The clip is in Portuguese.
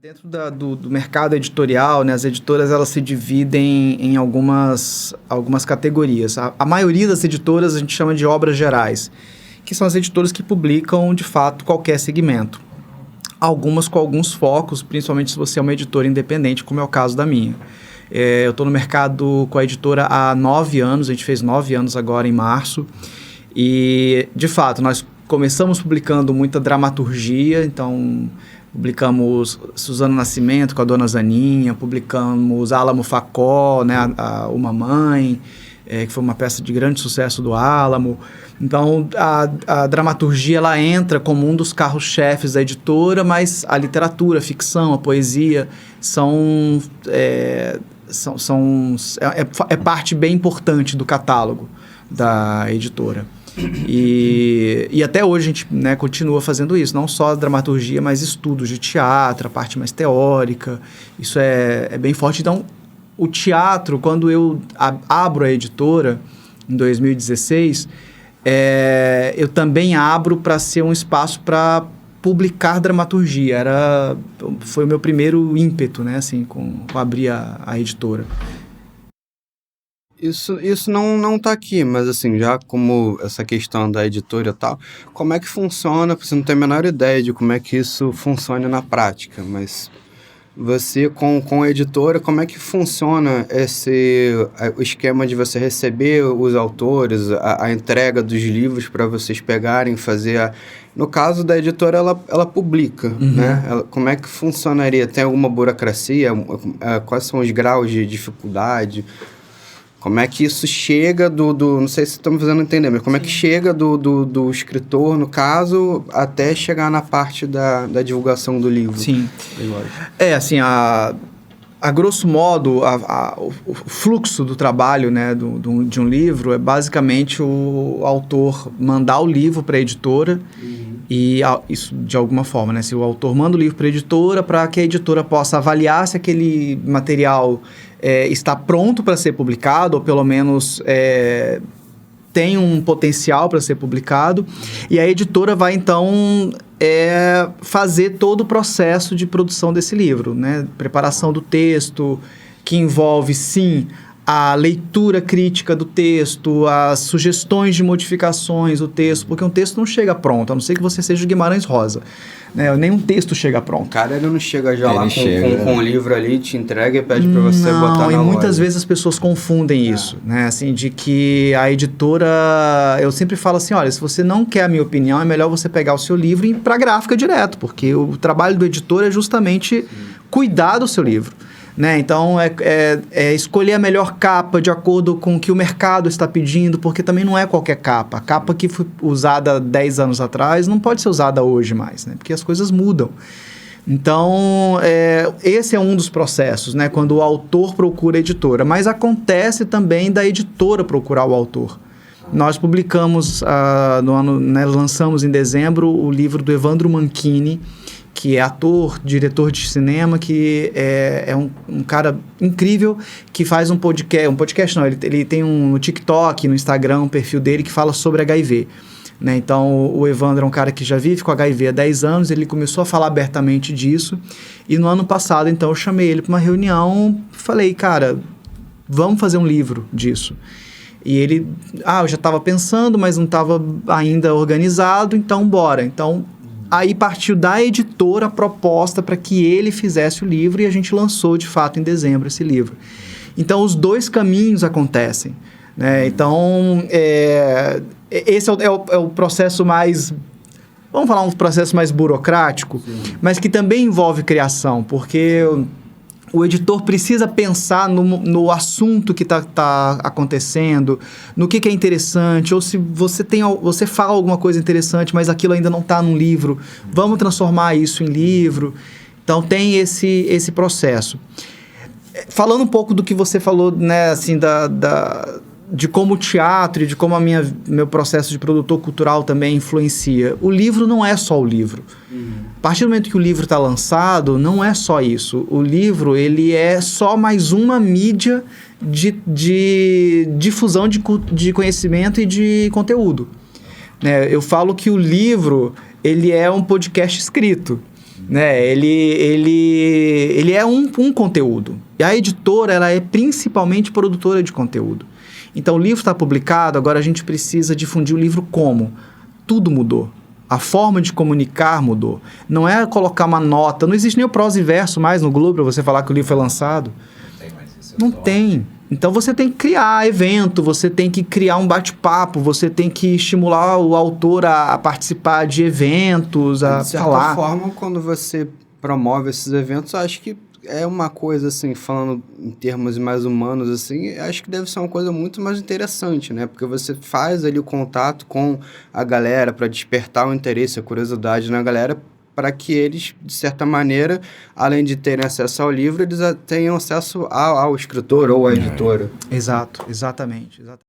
Dentro do mercado editorial, né, as editoras elas se dividem em algumas categorias. A maioria das editoras a gente chama de obras gerais, que são as editoras que publicam, de fato, qualquer segmento. Algumas com alguns focos, principalmente se você é uma editora independente, como é o caso da minha. Eu estou no mercado com a editora há 9 anos, a gente fez 9 anos agora em março. E, de fato, nós começamos publicando muita dramaturgia, então... Publicamos Suzano Nascimento com a Dona Zaninha, publicamos Álamo Facó, né, O Mamãe, que foi uma peça de grande sucesso do Álamo. Então, a dramaturgia ela entra como um dos carros-chefes da editora, mas a literatura, a ficção, a poesia é parte bem importante do catálogo da editora. E até hoje a gente, né, continua fazendo isso, não só a dramaturgia, mas estudos de teatro, a parte mais teórica, isso é bem forte. Então, o teatro, quando eu abro a editora, em 2016, eu também abro para ser um espaço para publicar dramaturgia, foi o meu primeiro ímpeto, né, assim, com abrir a editora. Isso não tá aqui, mas assim, já como essa questão da editora e tal, como é que funciona? Você não tem a menor ideia de como é que isso funciona na prática, mas você com a editora, como é que funciona o esquema de você receber os autores, a entrega dos livros para vocês pegarem, fazer No caso da editora, ela publica, né? Como é que funcionaria? Tem alguma burocracia? Quais são os graus de dificuldade? Como é que isso chega não sei se estão me fazendo entender, mas como é que chega do escritor, no caso, até chegar na parte da divulgação do livro? Sim. Assim, a grosso modo, o fluxo do trabalho, né, de um livro é basicamente o autor mandar o livro para a editora e isso de alguma forma, né? Se o autor manda o livro para a editora, para que a editora possa avaliar se aquele material está pronto para ser publicado, ou pelo menos tem um potencial para ser publicado, e a editora vai então fazer todo o processo de produção desse livro, né? Preparação do texto, que envolve sim a leitura crítica do texto, as sugestões de modificações do texto, porque um texto não chega pronto, a não ser que você seja o Guimarães Rosa, né? Nenhum texto chega pronto. O cara, ele não chega já lá com um livro ali, te entrega e pede para você botar na loja. E muitas vezes as pessoas confundem isso, né? Assim, de que a editora... Eu sempre falo assim, olha, se você não quer a minha opinião, é melhor você pegar o seu livro e ir para a gráfica direto, porque o trabalho do editor é justamente cuidar do seu livro. Né? Então, escolher a melhor capa de acordo com o que o mercado está pedindo, porque também não é qualquer capa. A capa que foi usada 10 anos atrás não pode ser usada hoje mais, né? Porque as coisas mudam. Então, esse é um dos processos, né? Quando o autor procura a editora. Mas acontece também da editora procurar o autor. Nós publicamos, no ano, né, lançamos em dezembro o livro do Evandro Manchini, que é ator, diretor de cinema, que é um cara incrível, que faz um podcast não, ele tem no TikTok, no Instagram, um perfil dele que fala sobre HIV. Né? Então, o Evandro é um cara que já vive com HIV há 10 anos, ele começou a falar abertamente disso, e no ano passado, então, eu chamei ele para uma reunião, falei, cara, vamos fazer um livro disso. E ele, eu já estava pensando, mas não estava ainda organizado, então bora. Então, aí partiu da editora a proposta para que ele fizesse o livro e a gente lançou, de fato, em dezembro esse livro. Então, os dois caminhos acontecem, né? Então, esse é o processo mais... Vamos falar um processo mais burocrático, mas que também envolve criação, porque o editor precisa pensar no assunto que está acontecendo, no que é interessante, ou se você fala alguma coisa interessante, mas aquilo ainda não está num livro, vamos transformar isso em livro. Então, tem esse processo. Falando um pouco do que você falou, né, assim, de como o teatro e de como meu processo de produtor cultural também influencia. O livro não é só o livro. A partir do momento que o livro está lançado, não é só isso. O livro, ele é só mais uma mídia de difusão de conhecimento e de conteúdo. Eu falo que o livro, ele é um podcast escrito. né? Ele é um conteúdo. E a editora, ela é principalmente produtora de conteúdo. Então, o livro está publicado, agora a gente precisa difundir o livro como? Tudo mudou. A forma de comunicar mudou. Não é colocar uma nota. Não existe nem o prosa e verso mais no Globo para você falar que o livro foi lançado. Não tem mais isso. Não tem. Então, você tem que criar evento, você tem que criar um bate-papo, você tem que estimular o autor a participar de eventos, a de certa falar. forma, quando você promove esses eventos, eu acho que é uma coisa, assim, falando em termos mais humanos, assim, acho que deve ser uma coisa muito mais interessante, né? Porque você faz ali o contato com a galera para despertar o interesse, a curiosidade na galera, para que eles, de certa maneira, além de terem acesso ao livro, eles tenham acesso ao escritor ou à editora. Exato, exatamente.